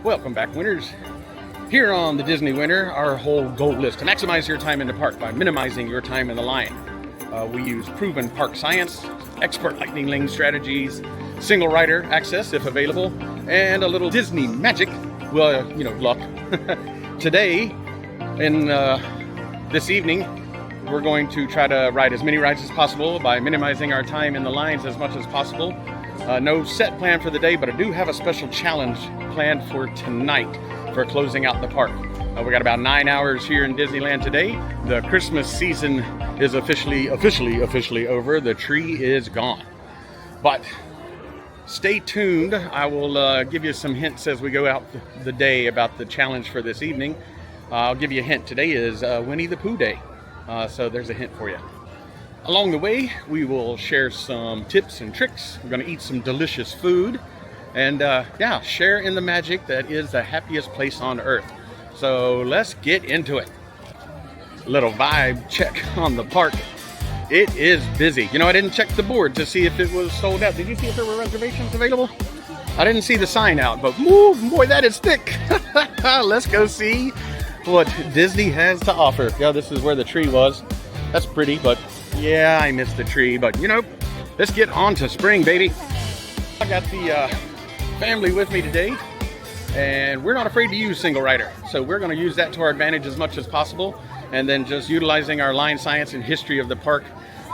Welcome back, winners. Here on the Disney Winner, our whole goal is to maximize your time in the park by minimizing your time in the line. We use proven park science, expert lightning lane strategies, single rider access if available, and a little Disney magic, well, luck. Today, this evening, we're going to try to ride as many rides as possible by minimizing our time in the lines as much as possible. No set plan for the day, but I do have a special challenge planned for tonight for closing out the park. We got about 9 hours here in Disneyland today. The Christmas season is officially over. The tree is gone. But stay tuned. I will give you some hints as we go out the day about the challenge for this evening. I'll give you a hint. Today is Winnie the Pooh Day. So there's a hint for you. Along the way, we will share some tips and tricks. We're going to eat some delicious food. And share in the magic that is the happiest place on earth. So let's get into it. Little vibe check on the park. It is busy. I didn't check the board to see if it was sold out. Did you see if there were reservations available? I didn't see the sign out, but boy, that is thick. Let's go see what Disney has to offer. Yeah, this is where the tree was. That's pretty, but yeah, I missed the tree. But let's get on to spring, baby. I got the family with me today, and we're not afraid to use single rider, so we're going to use that to our advantage as much as possible, and then just utilizing our line science and history of the park,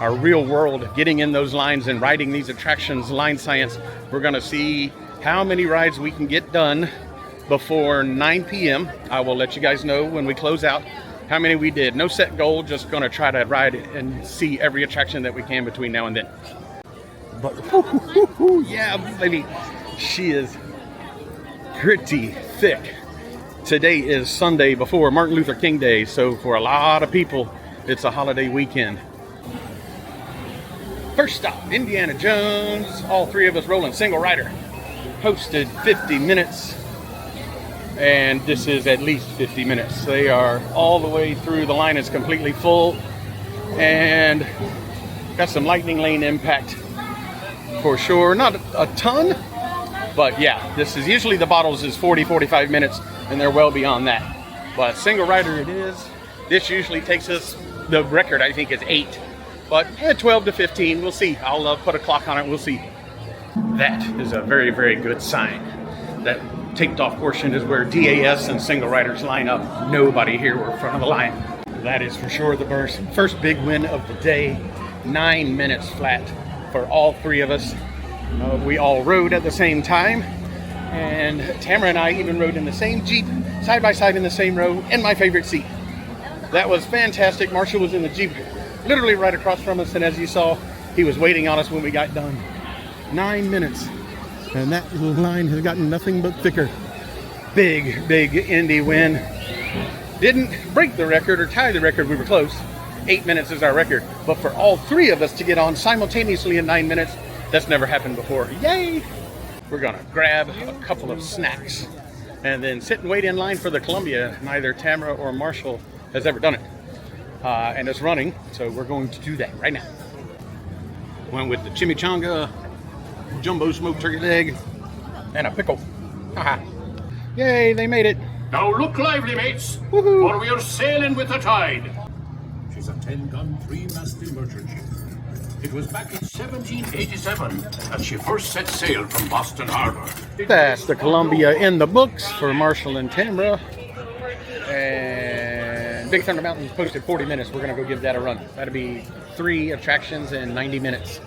our real world, getting in those lines and riding these attractions, line science. We're going to see how many rides we can get done before 9 p.m. I will let you guys know when we close out how many we did. No set goal, just going to try to ride and see every attraction that we can between now and then. But yeah, baby, she is pretty thick. Today is Sunday before Martin Luther King Day, so for a lot of people, it's a holiday weekend. First stop, Indiana Jones. All three of us rolling single rider. Posted 50 minutes, and this is at least 50 minutes. They are all the way through. The line is completely full, and got some lightning lane impact for sure. Not a ton, but yeah, this is usually the bottles is 40-45 minutes, and they're well beyond that. But single rider it is. This usually takes us, the record I think is 8, but 12 to 15, we'll see. I'll put a clock on it, we'll see. That is a very, very good sign. That taped off portion is where DAS and single riders line up. Nobody here were in front of the line. That is for sure the first big win of the day. 9 minutes flat for all three of us. We all rode at the same time, and Tamara and I even rode in the same Jeep, side by side in the same row, in my favorite seat. That was fantastic. Marshall was in the Jeep literally right across from us, and as you saw, he was waiting on us when we got done. 9 minutes, and that line has gotten nothing but thicker. Big, big Indy win. Didn't break the record or tie the record, we were close. 8 minutes is our record, but for all three of us to get on simultaneously in 9 minutes, that's never happened before. Yay! We're gonna grab a couple of snacks and then sit and wait in line for the Columbia. Neither Tamara or Marshall has ever done it. And it's running, so we're going to do that right now. Went with the chimichanga, jumbo smoked turkey leg, and a pickle. Haha. Yay, they made it. Now look lively, mates, Woohoo. for we are sailing with the tide. She's a 10-gun, 3-masted merchant ship. It was back in 1787 that she first set sail from Boston Harbor. That's the Columbia in the books for Marshall and Tamara. And Big Thunder Mountain's posted 40 minutes. We're going to go give that a run. That'll be 3 attractions in 90 minutes.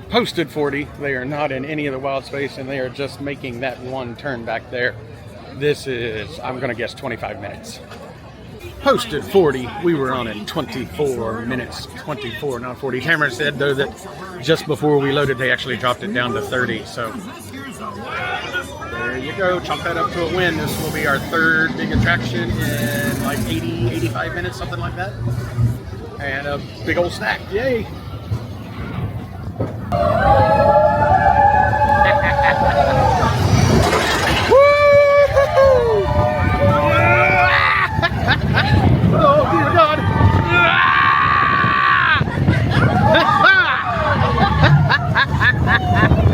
Posted 40. They are not in any of the wild space, and they are just making that one turn back there. This is, I'm going to guess, 25 minutes. Posted 40. We were on in 24 minutes. 24, not 40. Tamara said, though, that just before we loaded, they actually dropped it down to 30. So there you go. Chalk that up to a win. This will be our 3rd big attraction in like 80, 85 minutes, something like that. And a big old snack. Yay! Oh, dear God!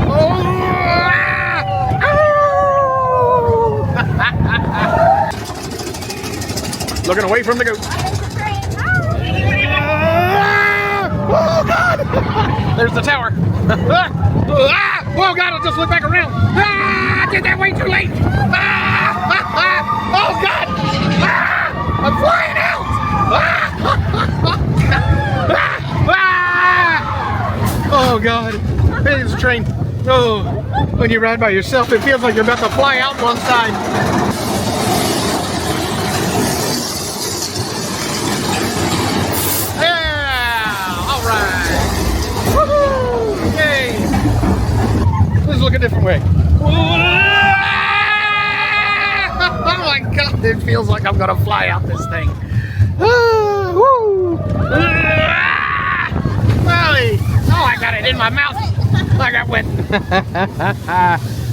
Oh! Looking away from the goat. Oh God! There's the tower. Oh God! I'll just look back around. I did that way too late. Oh God! I'm flying out. Oh God! There's a train. Oh, when you ride by yourself, it feels like you're about to fly out one side. Let's look a different way. Oh my God, it feels like I'm gonna fly out this thing. Oh, I got it in my mouth. I got wet.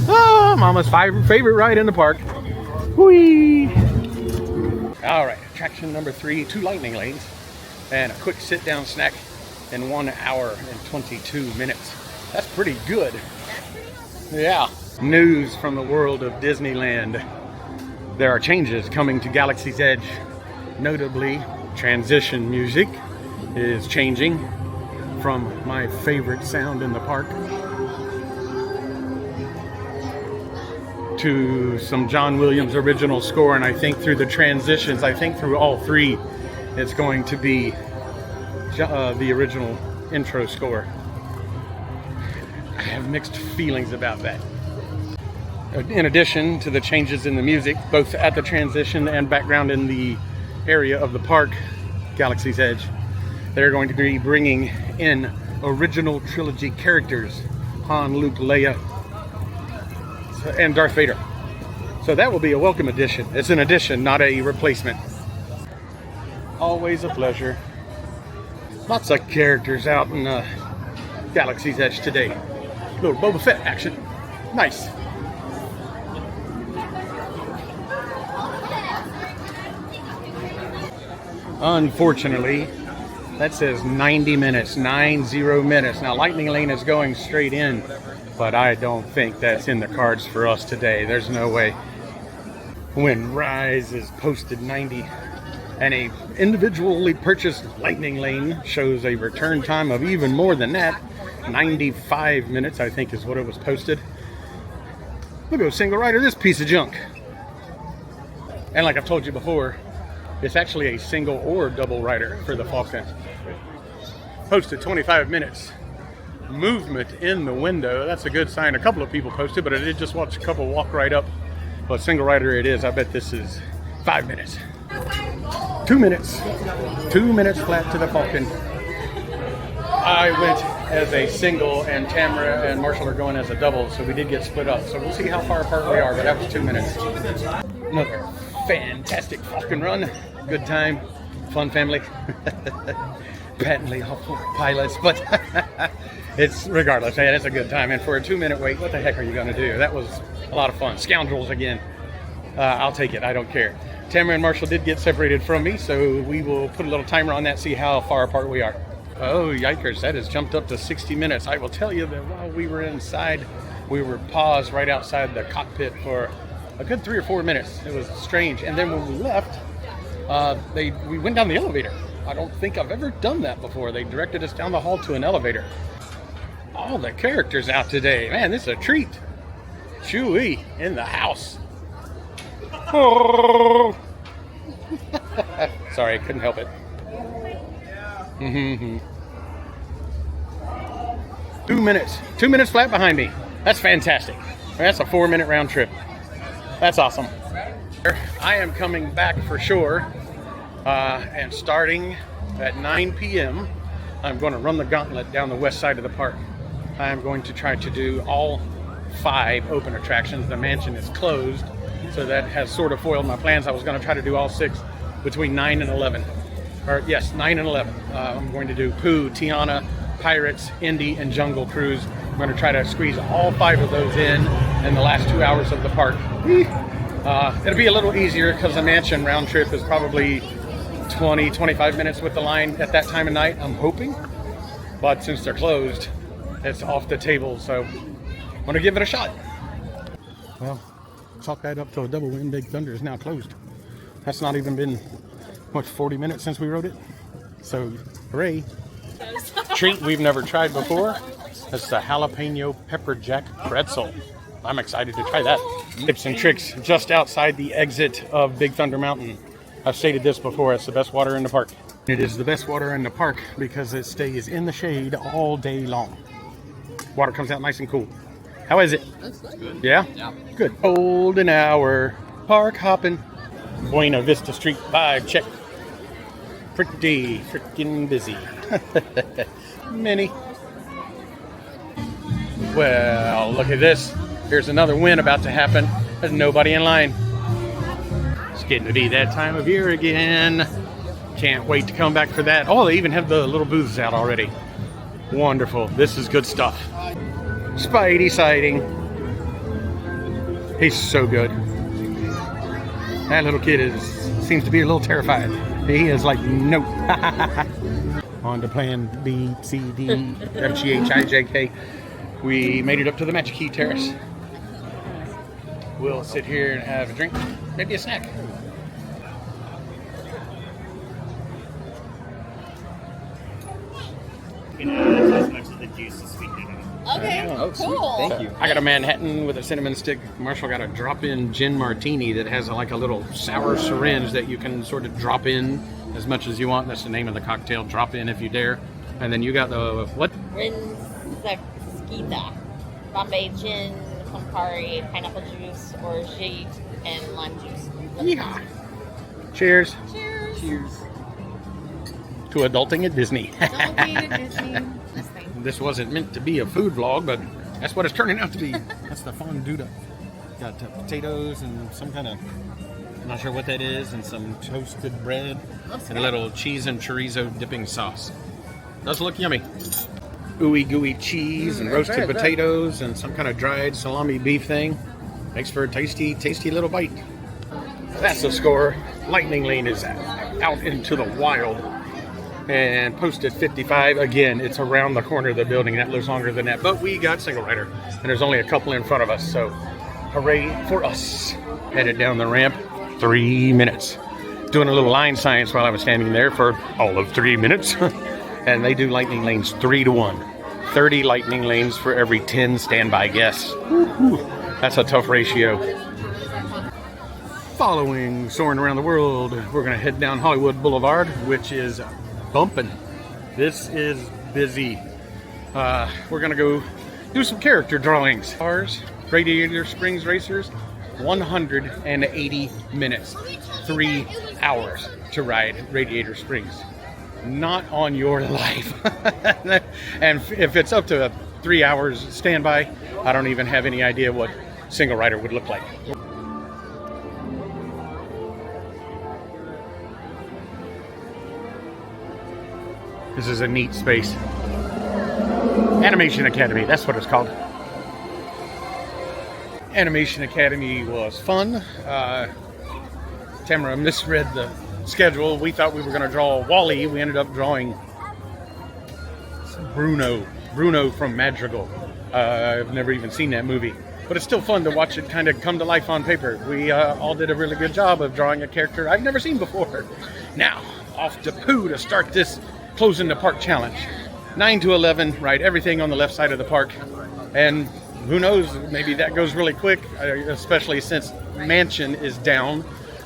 Oh, Mama's favorite ride in the park. Whee! All right, attraction number 3, 2 lightning lanes and a quick sit-down snack in 1 hour and 22 minutes. That's pretty good. Yeah. News from the world of Disneyland. There are changes coming to Galaxy's Edge. Notably, transition music is changing from my favorite sound in the park to some John Williams original score, and I think through the transitions, I think through all 3, it's going to be the original intro score. I have mixed feelings about that. In addition to the changes in the music, both at the transition and background in the area of the park, Galaxy's Edge, they're going to be bringing in original trilogy characters, Han, Luke, Leia, and Darth Vader. So that will be a welcome addition. It's an addition, not a replacement. Always a pleasure. Lots of characters out in Galaxy's Edge today. Little Boba Fett action. Nice. Unfortunately, that says 90 minutes, 90 minutes. Now, Lightning Lane is going straight in, but I don't think that's in the cards for us today. There's no way. When Rise is posted 90 and a individually purchased Lightning Lane shows a return time of even more than that, 95 minutes, I think is what it was posted. Look at a single rider, this piece of junk. And like I've told you before, it's actually a single or double rider for the Falcon. Posted 25 minutes. Movement in the window, that's a good sign. A couple of people posted, but I did just watch a couple walk right up. Well, single rider it is. I bet this is 5 minutes. 2 minutes. 2 minutes flat to the Falcon. I went as a single, and Tamara and Marshall are going as a double, so we did get split up. So we'll see how far apart we are, but that was 2 minutes. Another fantastic Falcon run. Good time. Fun family. Patently awful pilots, but it's regardless, man, it's a good time. And for a 2 minute wait, what the heck are you going to do? That was a lot of fun. Scoundrels again. I'll take it. I don't care. Tamara and Marshall did get separated from me, so we will put a little timer on that, see how far apart we are. Oh, yikers, that has jumped up to 60 minutes. I will tell you that while we were inside, we were paused right outside the cockpit for a good 3 or 4 minutes. It was strange. And then when we left, we went down the elevator. I don't think I've ever done that before. They directed us down the hall to an elevator. All the characters out today. Man, this is a treat. Chewie in the house. Oh. Sorry, couldn't help it. 2 minutes. 2 minutes flat behind me. That's fantastic. That's a 4 minute round trip. That's awesome. I am coming back for sure. And starting at 9 p.m., I'm going to run the gauntlet down the west side of the park. I am going to try to do all 5 open attractions. The mansion is closed, so that has sort of foiled my plans. I was going to try to do all 6 between 9 and 11. Or yes, 9 and 11. I'm going to do Pooh, Tiana, Pirates, Indy, and Jungle Cruise. I'm going to try to squeeze all 5 of those in the last 2 hours of the park. It'll be a little easier because the mansion round trip is probably 20-25 minutes with the line at that time of night, I'm hoping. But since they're closed, it's off the table, so I'm going to give it a shot. Well, chalk that up to a double win. Big Thunder is now closed. That's not even been what, 40 minutes since we rode it. So, hooray. Treat we've never tried before. That's the jalapeno pepper jack pretzel. I'm excited to try that. Tips and tricks just outside the exit of Big Thunder Mountain. I've stated this before, it's the best water in the park. It is the best water in the park because it stays in the shade all day long. Water comes out nice and cool. How is it? That's good. Yeah? Yeah. Good. Golden hour. Park hopping. Buena Vista Street vibe check. Pretty freaking busy. Many. Well, look at this. Here's another win about to happen. There's nobody in line. It's getting to be that time of year again. Can't wait to come back for that. Oh, they even have the little booths out already. Wonderful. This is good stuff. Spidey sighting. He's so good. That little kid seems to be a little terrified. He is like, nope. On to plan B, C, D, F, G, H, I, J, K. We made it up to the Magic Key Terrace. We'll sit here and have a drink, maybe a snack. As much of the juice is sweetened enough. Okay, Oh, sweet. cool. Thank you. I got a Manhattan with a cinnamon stick. Marshall got a drop-in gin martini that has like a little sour syringe that you can sort of drop in as much as you want. That's the name of the cocktail. Drop in if you dare. And then you got the what? Rinskita. Bombay gin, Campari, pineapple juice, orgeat, and lime juice. Yeah. Cheers Cheers. Cheers. to adulting at Disney. Don't be a Disney. This thing. This wasn't meant to be a food vlog, but that's what it's turning out to be. That's the fondue. Got potatoes and some kind of, I'm not sure what that is, and some toasted bread and a little cheese and chorizo dipping sauce. Does look yummy. Ooey gooey cheese and roasted potatoes and some kind of dried salami beef thing. Makes for a tasty, tasty little bite. That's the score. Lightning Lane is out into the wild. And posted 55. Again, it's around the corner of the building. That lives longer than that. But we got single rider. And there's only a couple in front of us. So hooray for us. Headed down the ramp. 3 minutes. Doing a little line science while I was standing there for all of 3 minutes. And they do lightning lanes 3 to 1. 30 lightning lanes for every 10 standby guests. Woo-hoo. That's a tough ratio. Following Soaring Around the World, we're going to head down Hollywood Boulevard, which is bumping. This is busy. We're going to go do some character drawings. Cars, Radiator Springs Racers, 180 minutes. 3 hours to ride Radiator Springs. Not on your life. And if it's up to 3 hours standby, I don't even have any idea what single rider would look like. This is a neat space. Animation Academy, that's what it's called. Animation Academy was fun. Tamara misread the schedule. We thought we were going to draw Wally. We ended up drawing Bruno from Madrigal. I've never even seen that movie, but it's still fun to watch it kind of come to life on paper. We all did a really good job of drawing a character I've never seen before. Now, off to Pooh to start this Closing the Park challenge. 9 to 11, ride everything on the left side of the park. And who knows, maybe that goes really quick, especially since Mansion is down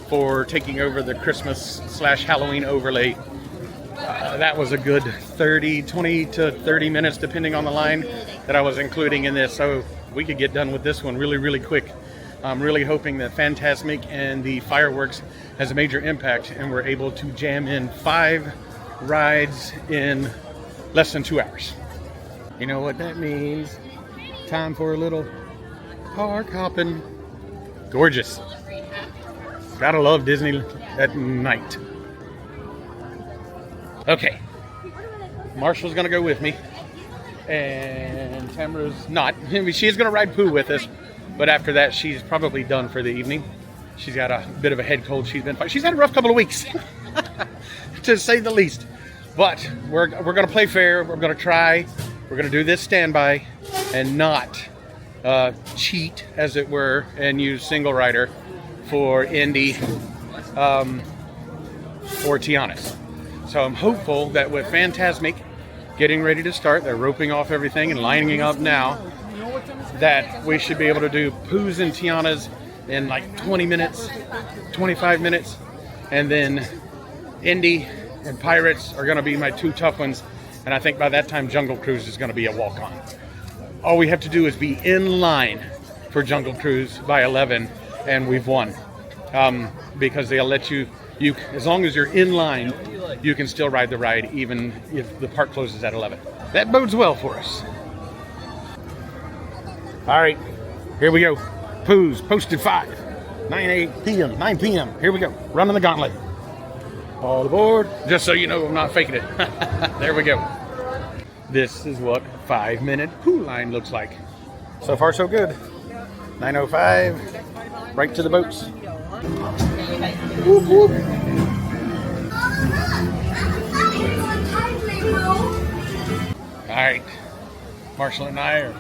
for taking over the Christmas/Halloween overlay. That was a good 20 to 30 minutes, depending on the line, that I was including in this. So we could get done with this one really, really quick. I'm really hoping that Fantasmic and the fireworks has a major impact and we're able to jam in 5 rides in less than 2 hours. You know what that means? Time for a little park hopping. Gorgeous. Gotta love Disney at night. Okay. Marshall's gonna go with me. And Tamara's not. She's gonna ride Pooh with us. But after that, she's probably done for the evening. She's got a bit of a head cold. She's had a rough couple of weeks, to say the least. But we're gonna play fair. We're gonna try. We're gonna do this standby and not cheat, as it were, and use single rider for Indy or Tiana's. So I'm hopeful that with Fantasmic getting ready to start, they're roping off everything and lining up now, that we should be able to do Pooh's and Tiana's in like 20 minutes, 25 minutes, and then Indy and Pirates are going to be my two tough ones, and I think by that time Jungle Cruise is going to be a walk-on. All we have to do is be in line for Jungle Cruise by 11, and we've won. Because they'll let you, as long as you're in line, you can still ride the ride even if the park closes at 11. That bodes well for us. All right, here we go. Pooh's posted 5, 9 p.m. Here we go. Running the gauntlet. All aboard. Just so you know, I'm not faking it. There we go. This is what 5-minute Pooh line looks like. So far, so good. 9:05. Right to the boats. Whoop, whoop. All right. Marshall and I are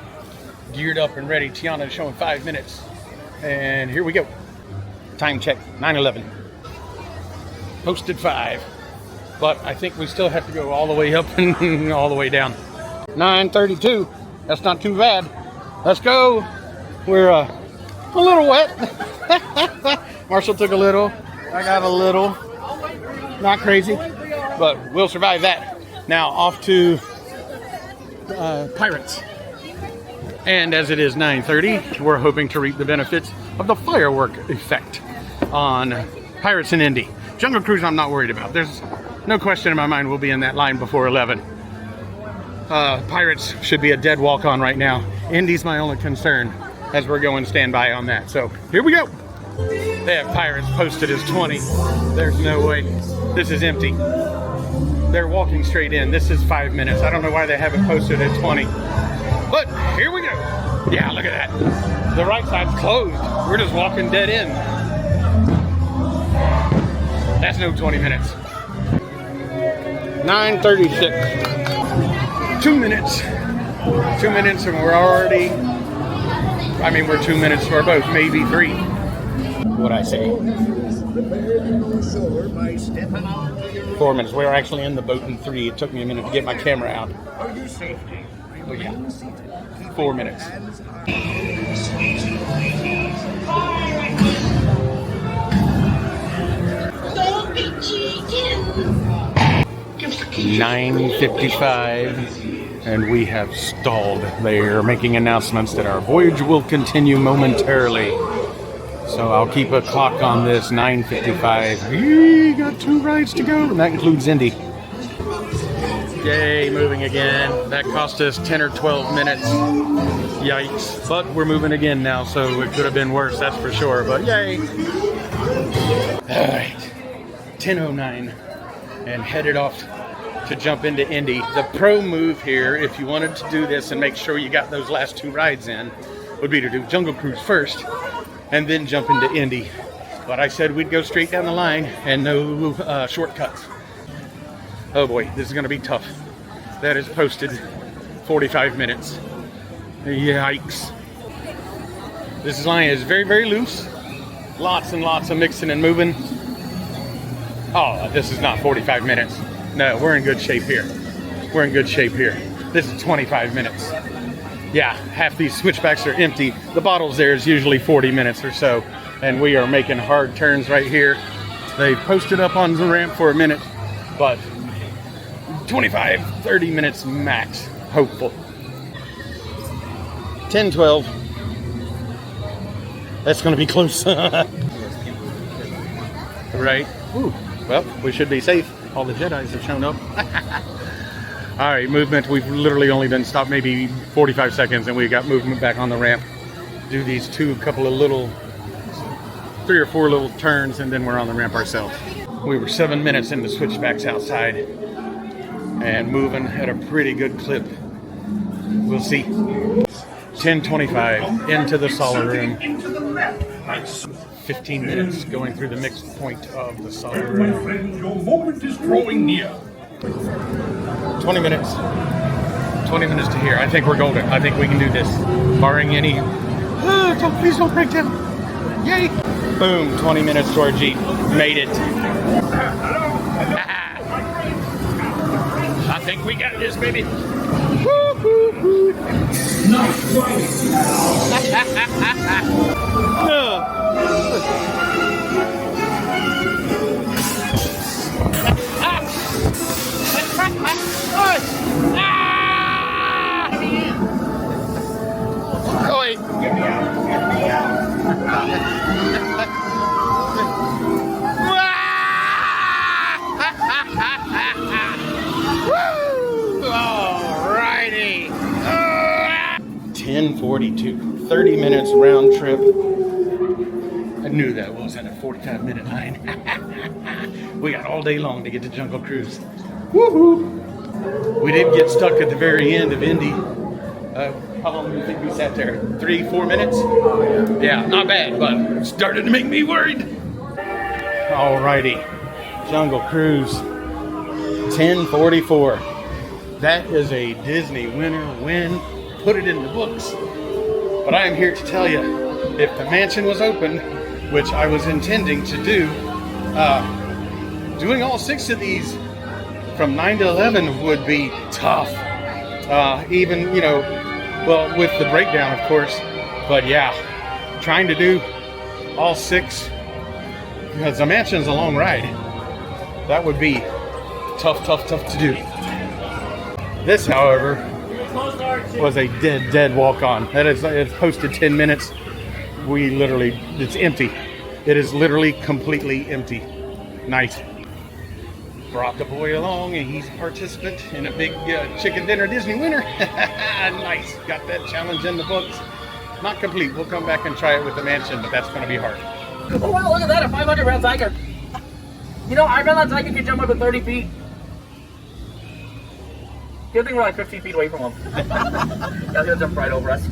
geared up and ready. Tiana is showing 5 minutes. And here we go. Time check, 9:11. Posted 5. But I think we still have to go all the way up and all the way down. 9:32. That's not too bad. Let's go. We're a little wet. Marshall took a little. I got a little. Not crazy, but we'll survive that. Now off to Pirates. And as it is 9:30, we're hoping to reap the benefits of the firework effect on Pirates and Indy. Jungle Cruise I'm not worried about. There's no question in my mind we'll be in that line before 11. Pirates should be a dead walk-on right now. Indy's my only concern as we're going standby on that. So here we go. They have Pirates posted as 20. There's no way. This is empty. They're walking straight in. This is 5 minutes. I don't know why they haven't posted at 20. But here we go. Yeah, look at that. The right side's closed. We're just walking dead in. That's no 20 minutes. 9:36. 2 minutes. 2 minutes and we're already, we're 2 minutes for both, maybe 3. What'd I say? 4 minutes. We're actually in the boat in 3. It took me a minute to get my camera out. Oh yeah. 4 minutes. 9:55, and we have stalled. They are making announcements that our voyage will continue momentarily. So I'll keep a clock on this. 9:55. We got 2 rides to go, and that includes Indy. Yay, moving again. That cost us 10 or 12 minutes. Yikes. But we're moving again now, so it could have been worse, that's for sure. But yay. All right. 10:09, and headed off to jump into Indy. The pro move here, if you wanted to do this and make sure you got those last 2 rides in, would be to do Jungle Cruise first and then jump into Indy. But I said we'd go straight down the line and no shortcuts. Oh boy, this is going to be tough. That is posted 45 minutes. Yikes. This line is very, very loose. Lots and lots of mixing and moving. Oh, this is not 45 minutes. No, we're in good shape here. We're in good shape here. This is 25 minutes. Yeah, half these switchbacks are empty. The bottles there is usually 40 minutes or so. And we are making hard turns right here. They posted up on the ramp for a minute, but 25, 30 minutes max, hopeful. 10:12. That's going to be close. Right. Ooh. Well, we should be safe. All the Jedis have shown up. All right, movement. We've literally only been stopped maybe 45 seconds, and we got movement back on the ramp. Do these couple of little, 3 or 4 little turns, and then we're on the ramp ourselves. We were 7 minutes into switchbacks outside, and moving at a pretty good clip. We'll see. 10:25 into the solid room. 15 minutes going through the mixed point of the solid room. My friend, your moment is drawing near. 20 minutes. 20 minutes to here. I think we're golden. I think we can do this. Barring any... please don't break down. Yay! Boom. 20 minutes to our Jeep. Made it. Hello, I think we got this, baby. Alrighty. 10:42. 30 minutes round trip. I knew that wasn't a 45-minute line. We got all day long to get to Jungle Cruise. Woohoo! We did get stuck at the very end of Indy. How long do you think we sat there? 3-4 minutes? Yeah, not bad, but it started to make me worried. Alrighty, Jungle Cruise, 10:44. That is a Disney winner win. Put it in the books. But I am here to tell you, if the mansion was open, which I was intending to do, doing all 6 of these from 9 to 11 would be tough. Even, you know, well, with the breakdown, of course. But yeah, trying to do all 6, because the mansion's a long ride. That would be tough to do. This, however, was a dead walk-on. It's posted 10 minutes. It's empty. It is literally completely empty. Nice. Brought the boy along, and he's a participant in a big chicken dinner Disney winner. Nice. Got that challenge in the books. Not complete. We'll come back and try it with the mansion, but that's going to be hard. Oh wow, look at that, a 500-pound tiger. You know, I bet that tiger could jump up to 30 feet. Good thing we're like 15 feet away from him. Yeah, he'll jump right over us.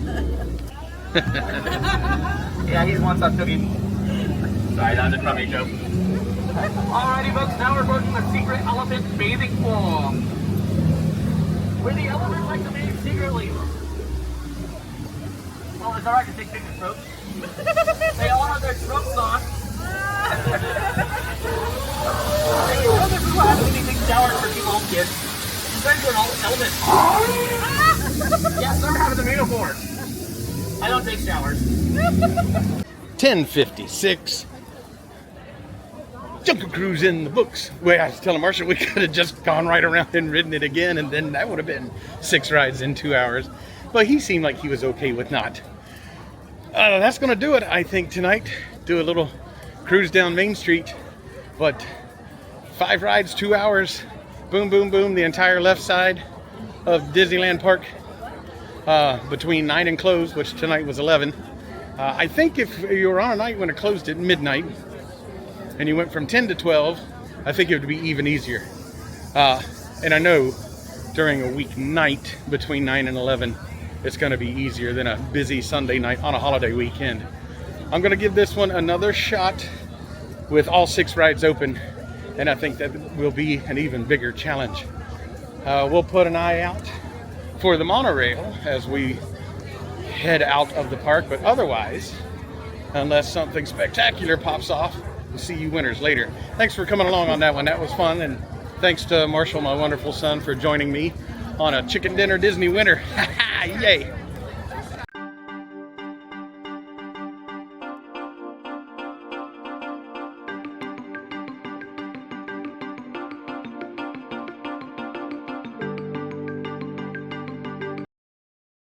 Yeah, he's one stop cooking. Sorry, that was a crummy joke. Alrighty folks, now we're going to the secret elephant bathing pool, where the elephants like to bathe secretly. Oh, it's alright to take pictures, folks. They all have their strokes on. Hey, you know there's people having anything showers for people home kids. Turn to an elephant. Yes, they're having the metaphor. I don't take showers. 10:56. Jungle Cruise in the books. Well, I was telling Marshall we could have just gone right around and ridden it again, and then that would have been 6 rides in 2 hours. But he seemed like he was okay with not. That's going to do it, I think, tonight. Do a little cruise down Main Street. But 5 rides, 2 hours. Boom, boom, boom. The entire left side of Disneyland Park. Between 9 and close, which tonight was 11. I think if you were on a night when it closed at midnight, and you went from 10 to 12, I think it would be even easier. And I know during a weeknight between 9 and 11, it's going to be easier than a busy Sunday night on a holiday weekend. I'm going to give this one another shot with all 6 rides open, and I think that will be an even bigger challenge. We'll put an eye out for the monorail as we head out of the park, but otherwise, unless something spectacular pops off, we'll see you winners later. Thanks for coming along on that one. That was fun, and thanks to Marshall, my wonderful son, for joining me on a chicken dinner Disney winner. Yay!